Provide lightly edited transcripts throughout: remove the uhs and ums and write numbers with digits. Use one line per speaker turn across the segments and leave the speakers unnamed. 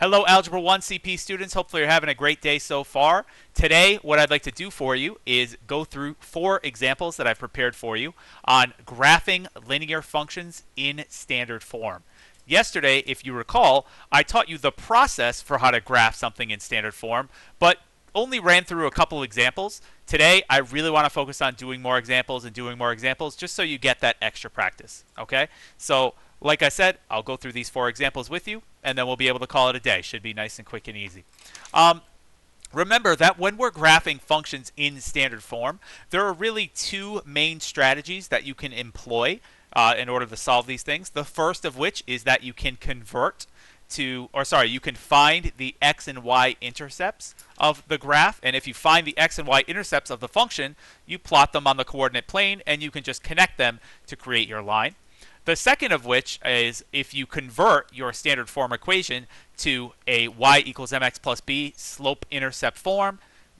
Hello, Algebra 1 CP students. Hopefully you're having a great day so far. Today, what I'd like to do for you is go through 4 examples that I've prepared for you on graphing linear functions in standard form. Yesterday, if you recall, I taught you the process for how to graph something in standard form, but only ran through a couple examples. Today, I really want to focus on doing more examples and doing more examples just so you get that extra practice, okay? So, like I said, I'll go through these 4 examples with you, and then we'll be able to call it a day. Should be nice and quick and easy. Remember that when we're graphing functions in standard form, there are really 2 main strategies that you can employ in order to solve these things. The first of which is that you can you can find the x and y intercepts of the graph, and if you find the x and y intercepts of the function, you plot them on the coordinate plane, and you can just connect them to create your line. The second of which is if you convert your standard form equation to a y equals mx plus b slope-intercept form.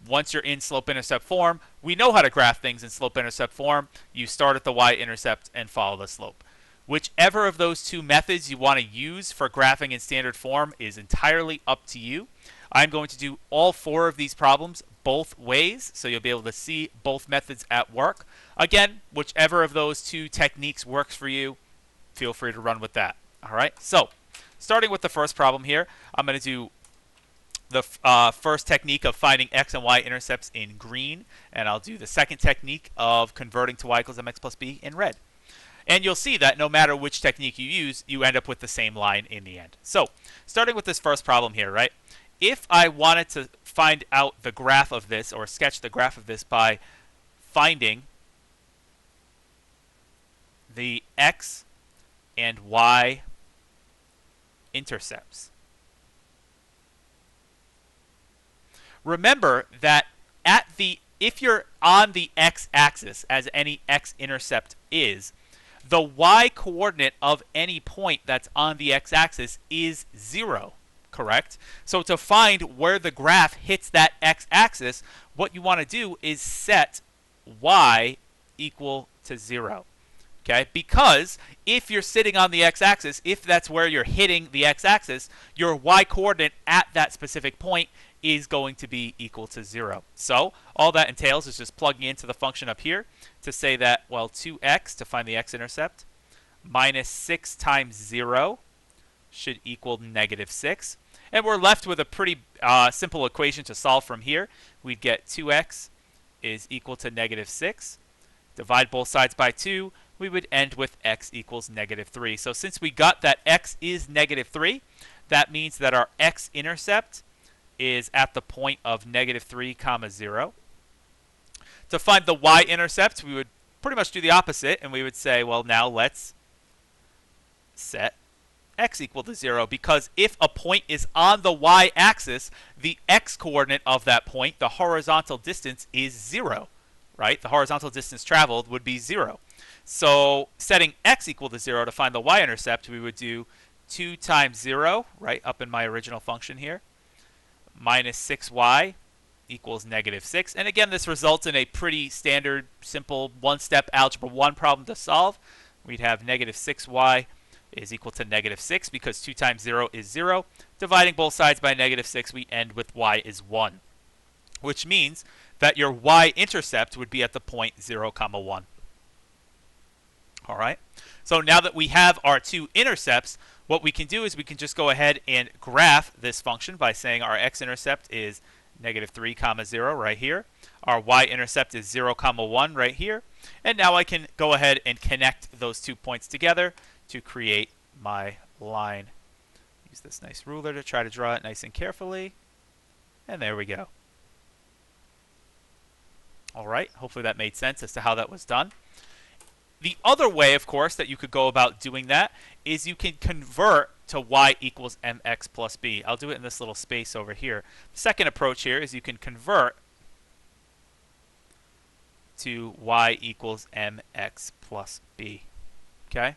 Once you're in slope-intercept form, we know how to graph things in slope-intercept form. You start at the y-intercept and follow the slope. Whichever of those 2 methods you want to use for graphing in standard form is entirely up to you. I'm going to do all 4 of these problems both ways, so you'll be able to see both methods at work. Again, whichever of those 2 techniques works for you, feel free to run with that. All right, so starting with the first problem here, I'm going to do the first technique of finding x and y intercepts in green, and I'll do the second technique of converting to y equals mx plus b in red. And you'll see that no matter which technique you use, you end up with the same line in the end. So starting with this first problem here, right? If I wanted to find out the graph of this, or sketch the graph of this by finding the x and y intercepts. Remember that if you're on the x-axis, as any x-intercept is, the y-coordinate of any point that's on the x-axis is 0, correct? So to find where the graph hits that x-axis, what you want to do is set y equal to 0. Okay, because if you're sitting on the x-axis, if that's where you're hitting the x-axis, your y-coordinate at that specific point is going to be equal to 0. So all that entails is just plugging into the function up here to say that, well, 2x to find the x-intercept minus 6 times 0 should equal -6. And we're left with a pretty simple equation to solve from here. We'd get 2x is equal to -6. Divide both sides by 2. We would end with x equals -3. So since we got that x is -3, that means that our x-intercept is at the point of -3, 0. To find the y-intercept, we would pretty much do the opposite, and we would say, well, now let's set x equal to 0, because if a point is on the y-axis, the x-coordinate of that point, the horizontal distance, is 0, right? The horizontal distance traveled would be 0. So setting x equal to 0 to find the y-intercept, we would do 2 times 0, right, up in my original function here, minus 6y equals -6. And again, this results in a pretty standard, simple, one-step Algebra 1 problem to solve. We'd have -6y is equal to -6 because 2 times 0 is 0. Dividing both sides by -6, we end with y is 1, which means that your y-intercept would be at the point 0, 1. All right. So now that we have our 2 intercepts, what we can do is we can just go ahead and graph this function by saying our x-intercept is -3, 0 right here. Our y-intercept is 0, 1 right here. And now I can go ahead and connect those 2 points together to create my line. Use this nice ruler to try to draw it nice and carefully. And there we go. All right. Hopefully that made sense as to how that was done. The other way, of course, that you could go about doing that is you can convert to y equals mx plus b. I'll do it in this little space over here. The second approach here is you can convert to y equals mx plus b. Okay?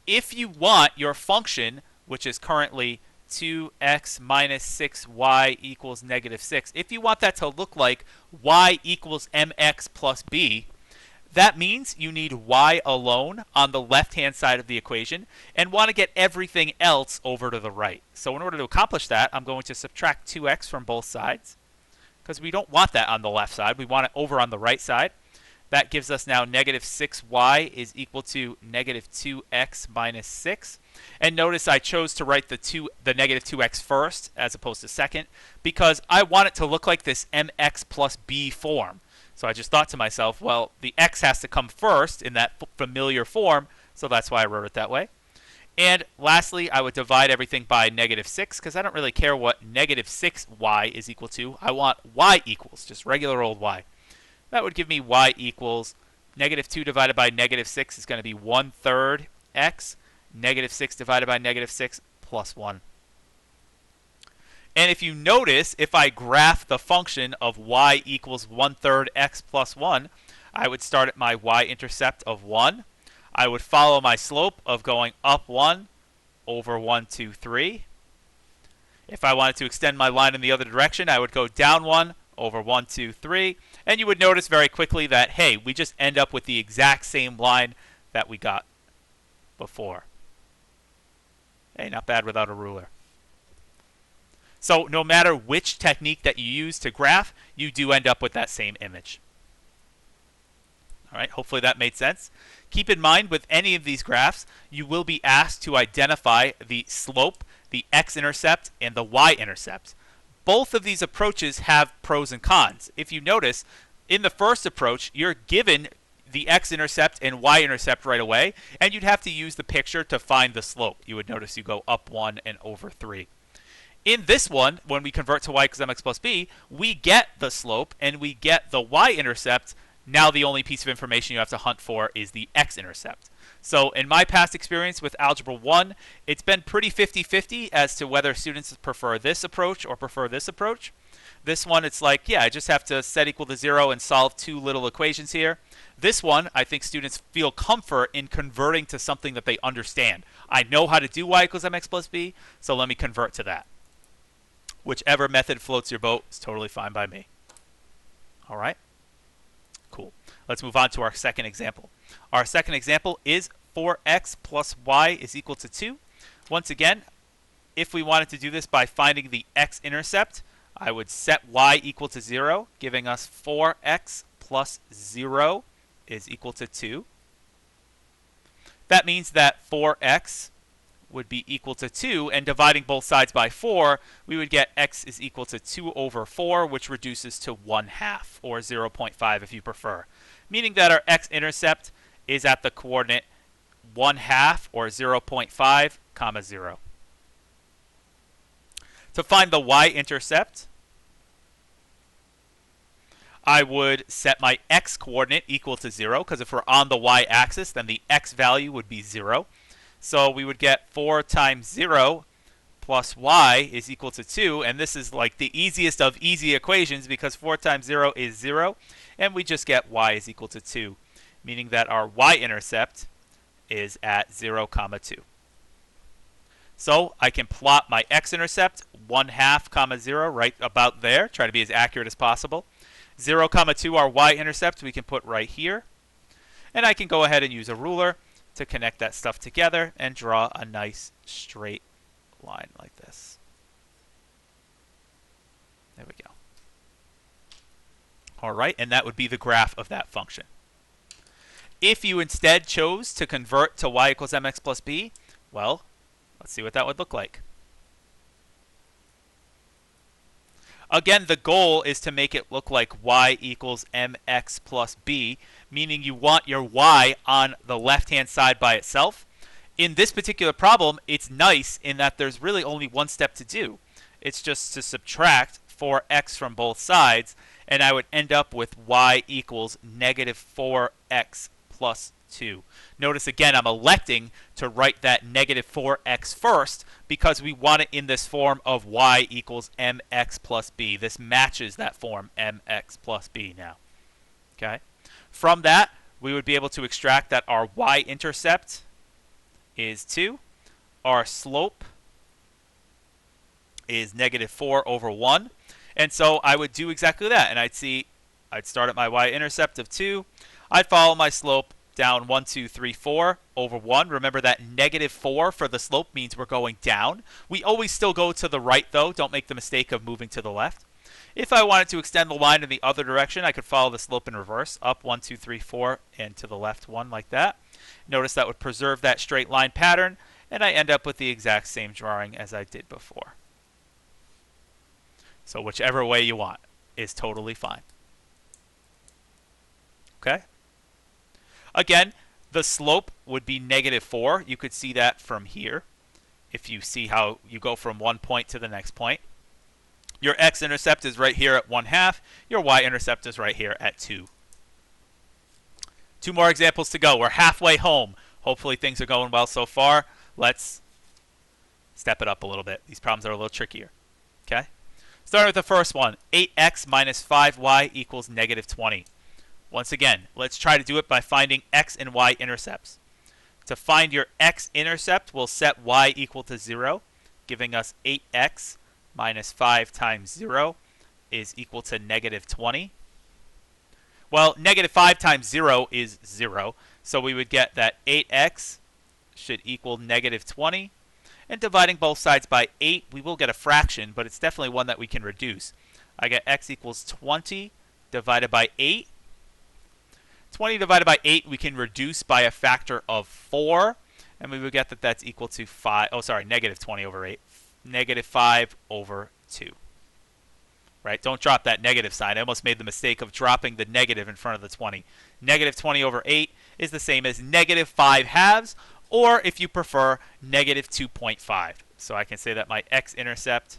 If you want your function, which is currently 2x minus 6y equals -6, if you want that to look like y equals mx plus b, That means you need y alone on the left-hand side of the equation and want to get everything else over to the right. So in order to accomplish that, I'm going to subtract 2x from both sides because we don't want that on the left side. We want it over on the right side. That gives us now negative 6y is equal to negative 2x minus 6. And notice I chose to write the negative 2x first as opposed to second because I want it to look like this mx plus b form. So I just thought to myself, well, the x has to come first in that familiar form, so that's why I wrote it that way. And lastly, I would divide everything by negative 6 because I don't really care what negative 6y is equal to. I want y equals, just regular old y. That would give me y equals negative 2 divided by negative 6 is going to be 1/3 x. Negative 6 divided by negative 6 plus 1. And if you notice, if I graph the function of y equals 1/3 x plus 1, I would start at my y-intercept of 1. I would follow my slope of going up 1 over 1, 2, 3. If I wanted to extend my line in the other direction, I would go down 1 over 1, 2, 3. And you would notice very quickly that, hey, we just end up with the exact same line that we got before. Hey, not bad without a ruler. So no matter which technique that you use to graph, you do end up with that same image. All right, hopefully that made sense. Keep in mind with any of these graphs, you will be asked to identify the slope, the x-intercept, and the y-intercept. Both of these approaches have pros and cons. If you notice, in the first approach, you're given the x-intercept and y-intercept right away, and you'd have to use the picture to find the slope. You would notice you go up 1 and over 3. In this one, when we convert to y equals mx plus b, we get the slope and we get the y-intercept. Now the only piece of information you have to hunt for is the x-intercept. So in my past experience with Algebra 1, it's been pretty 50-50 as to whether students prefer this approach or prefer this approach. This one, it's like, yeah, I just have to set equal to 0 and solve two little equations here. This one, I think students feel comfort in converting to something that they understand. I know how to do y equals mx plus b, so let me convert to that. Whichever method floats your boat is totally fine by me. All right? Cool. Let's move on to our second example. Our second example is 4x plus y is equal to 2. Once again, if we wanted to do this by finding the x-intercept, I would set y equal to 0, giving us 4x plus 0 is equal to 2. That means that 4x would be equal to 2, and dividing both sides by 4, we would get x is equal to 2 over 4, which reduces to 1/2, or 0.5 if you prefer. Meaning that our x-intercept is at the coordinate 1/2, or 0.5, comma 0. To find the y-intercept, I would set my x-coordinate equal to 0, because if we're on the y-axis, then the x value would be 0. So we would get 4 times 0 plus y is equal to 2. And this is like the easiest of easy equations because 4 times 0 is 0. And we just get y is equal to 2, meaning that our y-intercept is at 0, 2. So I can plot my x-intercept 1/2, 0 right about there. Try to be as accurate as possible. 0, 2, our y-intercept we can put right here. And I can go ahead and use a ruler to connect that stuff together and draw a nice straight line like this. There we go. All right, and that would be the graph of that function. If you instead chose to convert to y equals mx plus b, well, let's see what that would look like. Again, the goal is to make it look like y equals mx plus b, meaning you want your y on the left-hand side by itself. In this particular problem, it's nice in that there's really only one step to do. It's just to subtract 4x from both sides, and I would end up with y equals negative 4x plus 2. Notice again, I'm electing to write that negative 4x first because we want it in this form of y equals mx plus b. This matches that form mx plus b now. Okay. From that, we would be able to extract that our y-intercept is 2. Our slope is negative 4 over 1. And so I would do exactly that. And I'd start at my y-intercept of 2. I'd follow my slope down 1, 2, 3, 4 over 1. Remember that -4 for the slope means we're going down. We always still go to the right, though. Don't make the mistake of moving to the left. If I wanted to extend the line in the other direction, I could follow the slope in reverse, up 1, 2, 3, 4, and to the left 1 like that. Notice that would preserve that straight line pattern, and I end up with the exact same drawing as I did before. So whichever way you want is totally fine. Okay? Again, the slope would be -4. You could see that from here if you see how you go from one point to the next point. Your x-intercept is right here at 1/2. Your y-intercept is right here at 2. 2 more examples to go. We're halfway home. Hopefully things are going well so far. Let's step it up a little bit. These problems are a little trickier. Okay? Starting with the first one, 8x minus 5y equals -20. Once again, let's try to do it by finding x and y intercepts. To find your x-intercept, we'll set y equal to 0, giving us 8x minus 5 times 0 is equal to -20. Well, -5 times 0 is 0, so we would get that 8x should equal -20. And dividing both sides by 8, we will get a fraction, but it's definitely one that we can reduce. I get x equals 20 divided by 8. 20 divided by 8 we can reduce by a factor of 4, and we would get that that's equal to -20 over 8. -5 over 2. Right? Don't drop that negative sign. I almost made the mistake of dropping the negative in front of the 20. -20 over 8 is the same as -5/2, or if you prefer, -2.5. So I can say that my x-intercept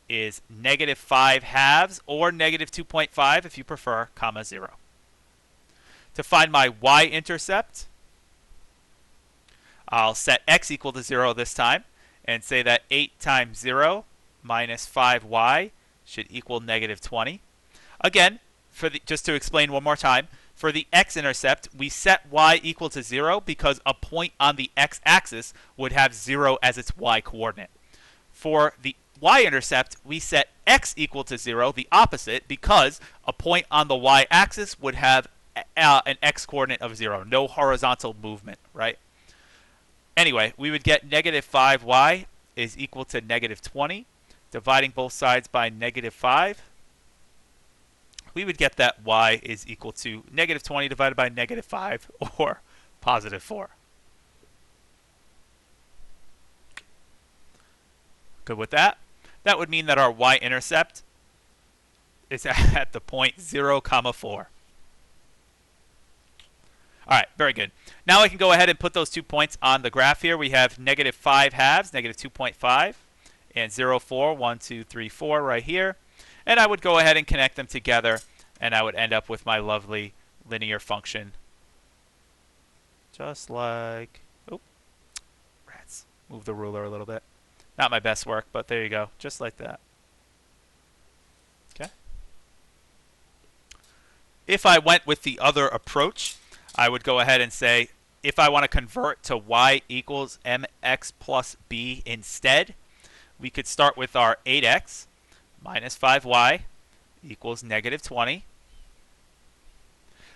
is -5/2 or -2.5 if you prefer, comma 0. To find my y-intercept, I'll set x equal to 0 this time and say that 8 times 0 minus 5y should equal -20. Again, just to explain one more time, for the x-intercept, we set y equal to 0 because a point on the x-axis would have 0 as its y-coordinate. For the y-intercept, we set x equal to 0, the opposite, because a point on the y-axis would have an x-coordinate of 0, no horizontal movement, right? Anyway, we would get -5y is equal to -20. Dividing both sides by -5, we would get that y is equal to -20 divided by -5, or +4. Good with that? That would mean that our y-intercept is at the point 0, 4. All right, very good. Now I can go ahead and put those 2 points on the graph here. We have -5/2, -2.5, and 0, 4, 1, 2, 3, 4 right here. And I would go ahead and connect them together, and I would end up with my lovely linear function. Just like, oh, rats. Move the ruler a little bit. Not my best work, but there you go. Just like that. Okay. If I went with the other approach, I would go ahead and say, if I want to convert to y equals mx plus b instead, we could start with our 8x minus 5y equals -20.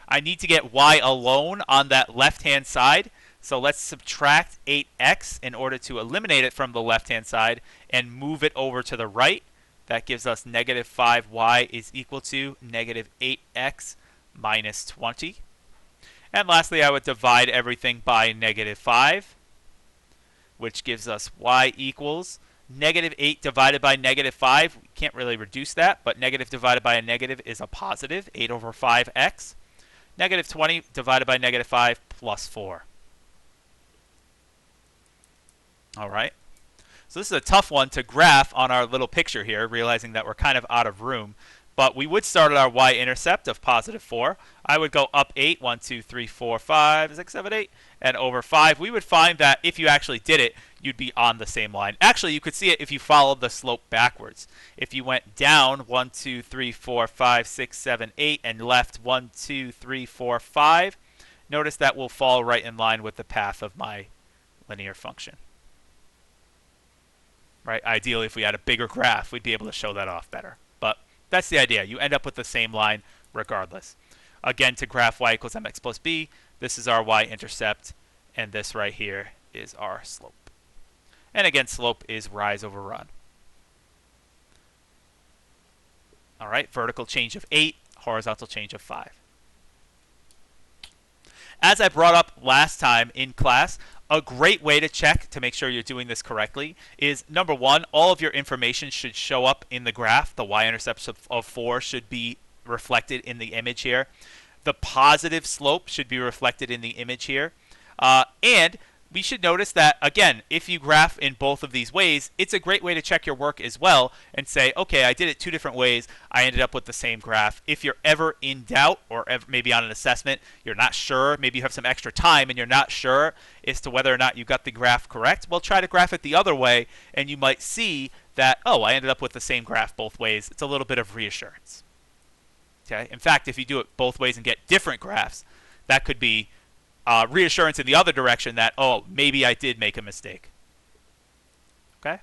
I need to get y alone on that left-hand side, so let's subtract 8x in order to eliminate it from the left-hand side and move it over to the right. That gives us -5y is equal to -8x minus 20. And lastly, I would divide everything by -5, which gives us y equals -8 divided by -5. We can't really reduce that, but negative divided by a negative is a positive, 8 over 5x. -20 divided by -5 plus 4. All right. So this is a tough one to graph on our little picture here, realizing that we're kind of out of room. But we would start at our y-intercept of +4. I would go up 8, 1, 2, 3, 4, 5, 6, 7, 8, and over 5. We would find that if you actually did it, you'd be on the same line. Actually, you could see it if you followed the slope backwards. If you went down 1, 2, 3, 4, 5, 6, 7, 8, and left 1, 2, 3, 4, 5, notice that will fall right in line with the path of my linear function. Right? Ideally, if we had a bigger graph, we'd be able to show that off better. But that's the idea. You end up with the same line regardless. Again, to graph y equals mx plus b, this is our y-intercept, and this right here is our slope. And again, slope is rise over run. All right, vertical change of 8, horizontal change of 5. As I brought up last time in class, a great way to check to make sure you're doing this correctly is, number one, all of your information should show up in the graph. The y-intercepts of 4 should be reflected in the image here. The positive slope should be reflected in the image here. And we should notice that, again, if you graph in both of these ways, it's a great way to check your work as well and say, okay, I did it 2 different ways. I ended up with the same graph. If you're ever in doubt, or maybe on an assessment, you're not sure, maybe you have some extra time and you're not sure as to whether or not you got the graph correct, well, try to graph it the other way, and you might see that, oh, I ended up with the same graph both ways. It's a little bit of reassurance. Okay. In fact, if you do it both ways and get different graphs, that could be reassurance in the other direction that, oh, maybe I did make a mistake. Okay.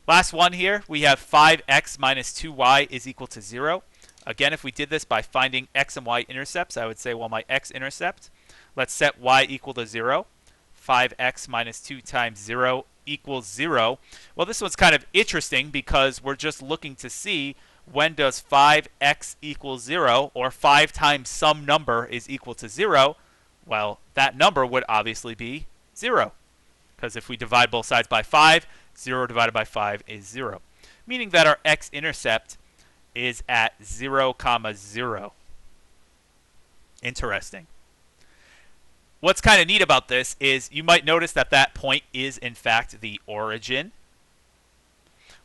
Last one here, we have 5x minus 2y is equal to 0. Again, if we did this by finding x and y intercepts, I would say, well, my x-intercept, let's set y equal to 0. 5x minus 2 times 0 equals 0. Well, this one's kind of interesting because we're just looking to see, when does 5x equal 0, or 5 times some number is equal to 0? Well, that number would obviously be 0. Because if we divide both sides by 5, 0 divided by 5 is 0. Meaning that our x-intercept is at 0, 0. Interesting. What's kind of neat about this is you might notice that that point is, in fact, the origin,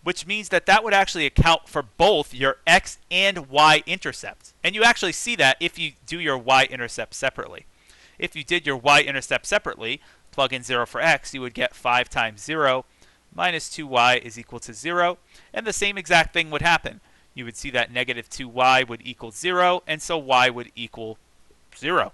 which means that that would actually account for both your x and y intercepts. And you actually see that if you do your y-intercept separately. If you did your y-intercept separately, plug in 0 for x, you would get 5 times 0 minus 2y is equal to 0. And the same exact thing would happen. You would see that negative 2y would equal 0, and so y would equal 0.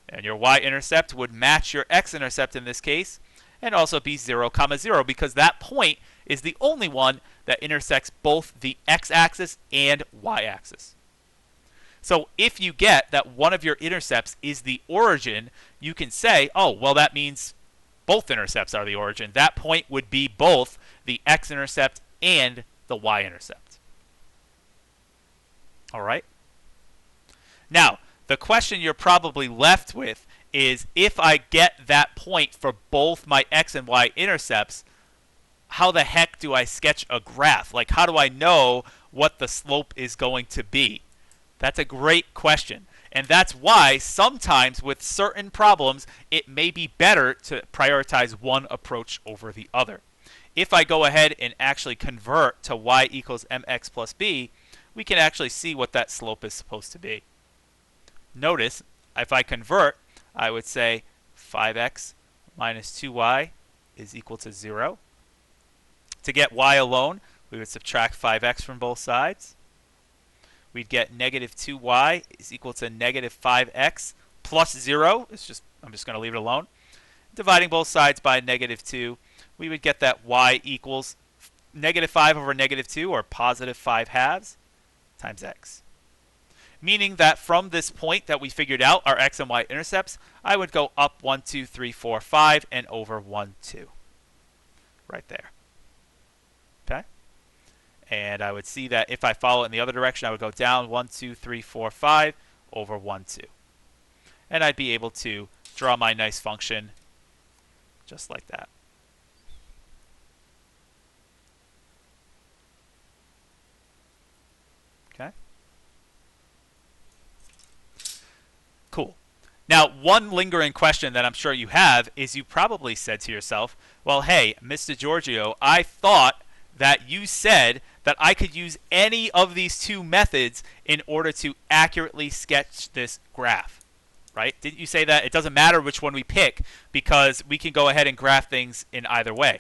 And your y-intercept would match your x-intercept in this case, and also be 0, 0, because that point is the only one that intersects both the x-axis and y-axis. So if you get that one of your intercepts is the origin, you can say, oh, well, that means both intercepts are the origin. That point would be both the x-intercept and the y-intercept. All right? Now, the question you're probably left with is, if I get that point for both my x and y intercepts, how the heck do I sketch a graph? Like, how do I know what the slope is going to be? That's a great question. And that's why sometimes with certain problems, it may be better to prioritize one approach over the other. If I go ahead and actually convert to y equals mx plus b, we can actually see what that slope is supposed to be. Notice, if I convert, I would say 5x minus 2y is equal to 0. To get y alone, we would subtract 5x from both sides. We'd get negative 2y is equal to negative 5x plus 0. I'm just going to leave it alone. Dividing both sides by negative 2, we would get that y equals negative 5 over negative 2, or positive 5 halves, times x. Meaning that from this point that we figured out, our x and y intercepts, I would go up 1, 2, 3, 4, 5, and over 1, 2. Right there. Okay? And I would see that if I follow it in the other direction, I would go down 1, 2, 3, 4, 5, over 1, 2. And I'd be able to draw my nice function just like that. Okay? Cool. Now, one lingering question that I'm sure you have is, you probably said to yourself, well, hey, Mr. Giorgio, I thought that you said that I could use any of these two methods in order to accurately sketch this graph, right? Didn't you say that? It doesn't matter which one we pick because we can go ahead and graph things in either way.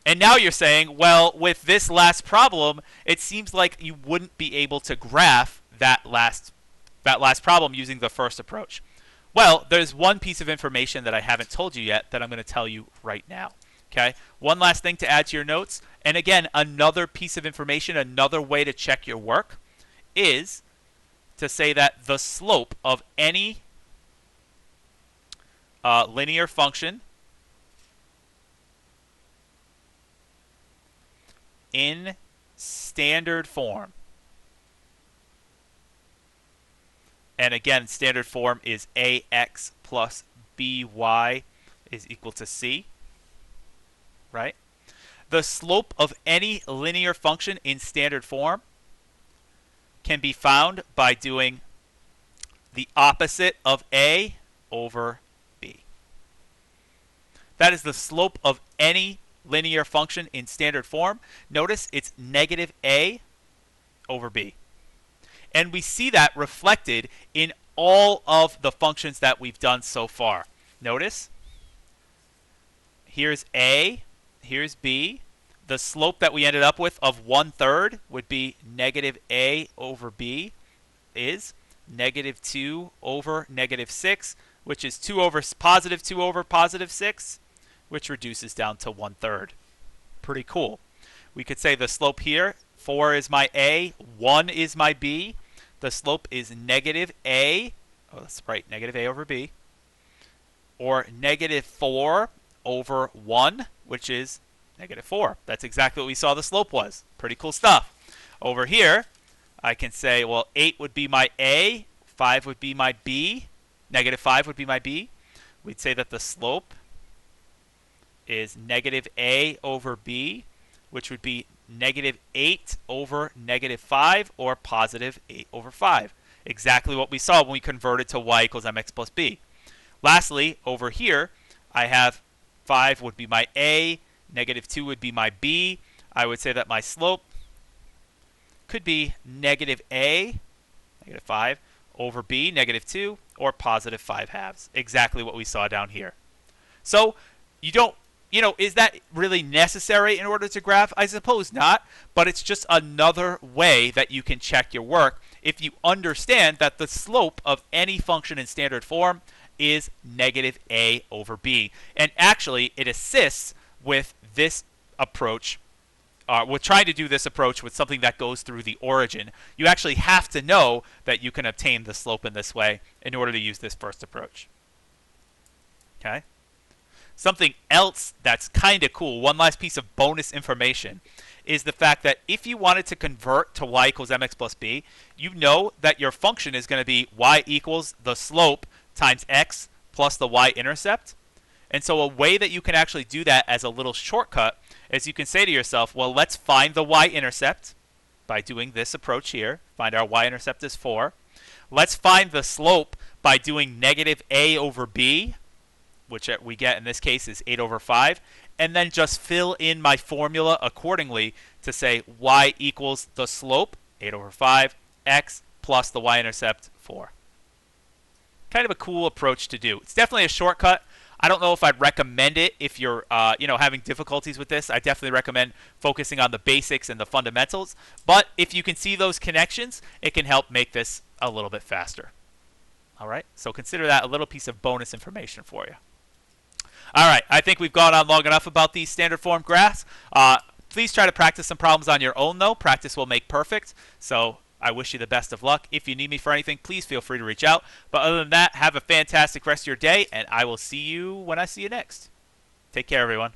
And now you're saying, well, with this last problem, it seems like you wouldn't be able to graph that last problem using the first approach. Well, there's one piece of information that I haven't told you yet that I'm going to tell you right now. Okay, one last thing to add to your notes, and again, another piece of information, another way to check your work is to say that the slope of any linear function in standard form, and again, standard form is ax plus by is equal to c, right? The slope of any linear function in standard form can be found by doing the opposite of a over b. That is the slope of any linear function in standard form. Notice it's negative a over b. And we see that reflected in all of the functions that we've done so far. Notice, here's a, here's b. The slope that we ended up with of 1/3 would be negative a over b is negative 2 over negative 6, which is 2 over positive 6, which reduces down to 1/3. Pretty cool. We could say the slope here, 4 is my a, 1 is my b. The slope is negative a, that's right, negative a over b, or negative 4 over 1, which is negative 4. That's exactly what we saw the slope was. Pretty cool stuff. Over here, I can say, well, 8 would be my a, 5 would be my b, negative 5 would be my b. We'd say that the slope is negative a over b, which would be negative 8 over negative 5, or positive 8 over 5. Exactly what we saw when we converted to y equals mx plus b. Lastly, over here, I have 5 would be my a, negative 2 would be my b. I would say that my slope could be negative a, negative 5, over b, negative 2, or positive 5/2. Exactly what we saw down here. So you don't, is that really necessary in order to graph? I suppose not, but it's just another way that you can check your work if you understand that the slope of any function in standard form is negative a over b. And actually, it assists with this approach, with trying to do this approach with something that goes through the origin. You actually have to know that you can obtain the slope in this way in order to use this first approach. Okay? Something else that's kind of cool, one last piece of bonus information, is the fact that if you wanted to convert to y equals mx plus b, you know that your function is going to be y equals the slope times x plus the y-intercept. And so a way that you can actually do that as a little shortcut is you can say to yourself, well, let's find the y-intercept by doing this approach here. Find our y-intercept is 4. Let's find the slope by doing negative a over b, which we get in this case is 8 over 5, and then just fill in my formula accordingly to say y equals the slope, 8 over 5, x plus the y-intercept, 4. Kind of a cool approach to do. It's definitely a shortcut. I don't know if I'd recommend it if you're having difficulties with this. I definitely recommend focusing on the basics and the fundamentals. But if you can see those connections, it can help make this a little bit faster. All right, so consider that a little piece of bonus information for you. All right, I think we've gone on long enough about these standard form graphs. Please try to practice some problems on your own, though. Practice will make perfect. So I wish you the best of luck. If you need me for anything, please feel free to reach out. But other than that, have a fantastic rest of your day, and I will see you when I see you next. Take care, everyone.